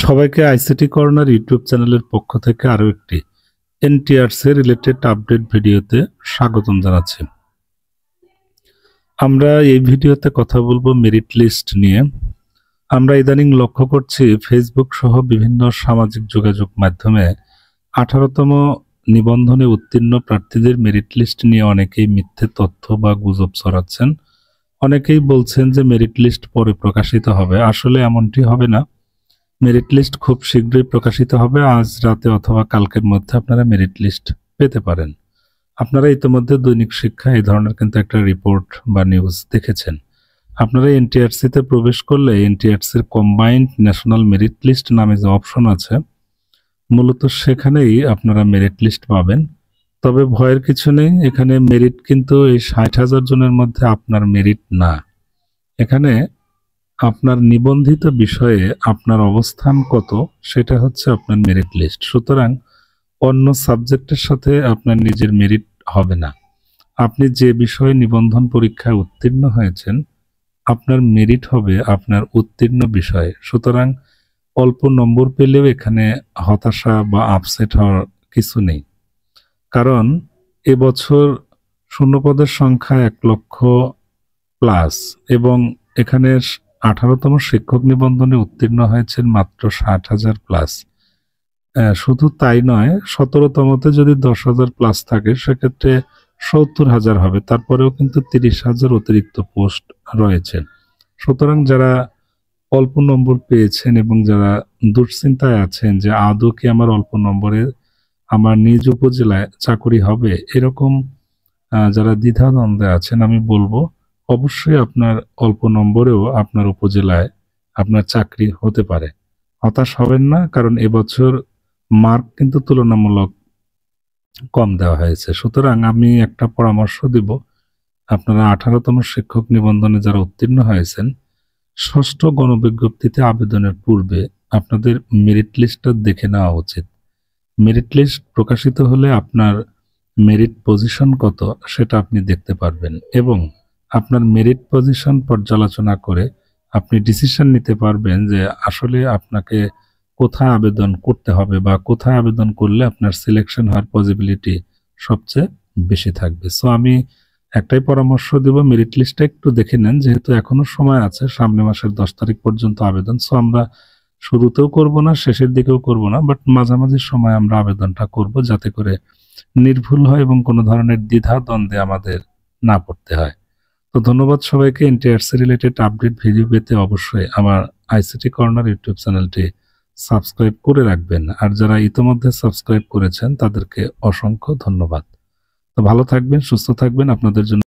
সবাইকে ICT corner YouTube চ্যানেলের পক্ষ থেকে আরও একটি এনটিআরসি রিলেটেড আপডেট ভিডিওতে স্বাগতম জানাচ্ছি। আমরা এই ভিডিওতে কথা বলবো মেরিট লিস্ট নিয়ে। আমরা ইদানিং লক্ষ্য করছি ফেসবুক সহ বিভিন্ন সামাজিক যোগাযোগ মাধ্যমে 18তম নিবন্ধনে উত্তীর্ণ প্রার্থীদের মেরিট লিস্ট নিয়ে অনেকেই মিথ্যে তথ্য বা গুজব ছড়াচ্ছেন। অনেকেই বলছেন যে মেরিট লিস্ট পরে প্রকাশিত হবে। আসলে এমনটি হবে না। মেরিট লিস্ট খুব শীঘ্রই প্রকাশিত হবে। আজ রাতে অথবা কালকের মধ্যে আপনারা মেরিট লিস্ট পেতে পারেন। আপনারা ইতিমধ্যে দৈনিক শিক্ষা এই ধরনের কিন্তু একটা রিপোর্ট বা নিউজ দেখেছেন। আপনারা এনটিআরসিতে প্রবেশ করলে এনটিআরসির কম্বাইন্ড ন্যাশনাল মেরিট লিস্ট নামে যে অপশন আছে, মূলত সেখানেই আপনারা মেরিট লিস্ট পাবেন। তবে ভয়ের কিছু নেই। এখানে মেরিট কিন্তু এই 60,000 জনের মধ্যে আপনার মেরিট না। এখানে আপনার নিবন্ধিত বিষয়ে আপনার অবস্থান কত সেটা হচ্ছে আপনার মেরিট লিস্ট। সুতরাং অন্য সাবজেক্টের সাথে আপনার নিজের মেরিট হবে না। আপনি যে বিষয়ে নিবন্ধন পরীক্ষায় উত্তীর্ণ হয়েছেন, আপনার মেরিট হবে আপনার উত্তীর্ণ বিষয়ে। সুতরাং অল্প নম্বর পেলেও এখানে হতাশা বা আপসেট হওয়ার কিছু নেই। কারণ এবছর শূন্যপদের সংখ্যা 1 লক্ষ প্লাস এবং এখানে 18তম শিক্ষক নিবন্ধনে উত্তীর্ণ হয়েছেন মাত্র 60,000 প্লাস। শুধু তাই নয়, 17তমতে যদি 10,000 প্লাস থাকে সেক্ষেত্রে 70,000 হবে। তারপরেও কিন্তু 30,000 অতিরিক্ত পোস্ট রয়েছে। সুতরাং যারা অল্প নম্বর পেয়েছেন এবং যারা দুশ্চিন্তায় আছেন যে আদৌ কি আমার অল্প নম্বরে আমার নিজ উপজেলায় চাকরি হবে, এরকম যারা দ্বিধাদ্বন্দ্বে আছেন, আমি বলবো অবশ্যই আপনার অল্প নম্বরেও আপনার উপজেলায় আপনার চাকরি হতে পারে। হতাশ হবেন না, কারণ এবছর মার্ক কিন্তু তুলনামূলক কম দেওয়া হয়েছে। সুতরাং আমি একটা পরামর্শ দিব, আপনারা 18তম শিক্ষক নিবন্ধনে যারা উত্তীর্ণ হয়েছেন, ষষ্ঠ গণবিজ্ঞপ্তিতে আবেদনের পূর্বে আপনাদের মেরিট লিস্টটা দেখে নেওয়া উচিত। মেরিট লিস্ট প্রকাশিত হলে আপনার মেরিট পজিশন কত সেটা আপনি দেখতে পারবেন এবং আপনার মেরিট পজিশন পর্যালোচনা করে আপনি ডিসিশন নিতে পারবেন যে আসলে আপনাকে কোথায় আবেদন করতে হবে বা কোথায় আবেদন করলে আপনার সিলেকশন হওয়ার পসিবিলিটি সবচেয়ে বেশি থাকবে। সো আমি একটাই পরামর্শ দেব, মেরিট লিস্টটা একটু দেখে নেন, যেহেতু এখনো সময় আছে, সামনে মাসের 10 তারিখ পর্যন্ত আবেদন। সো আমরা শুরুতেও করব না, শেষের দিকেও করব না, বাট মাঝামাঝি সময় আমরা আবেদনটা করব, যাতে করে নির্ভুল হয় এবং কোনো ধরনের দ্বিধা দ্বন্দ্বে আমাদের না পড়তে হয়। তো ধন্যবাদ সবাইকে। এনটিআরসি রিলেটেড আপডেট ভিডিও পেতে অবশ্যই আমার আইসিটি কর্নার ইউটিউব চ্যানেলটি সাবস্ক্রাইব করে রাখবেন। আর যারা ইতিমধ্যে সাবস্ক্রাইব করেছেন তাদেরকে অসংখ্য ধন্যবাদ। তো ভালো থাকবেন, সুস্থ থাকবেন। আপনাদের জন্য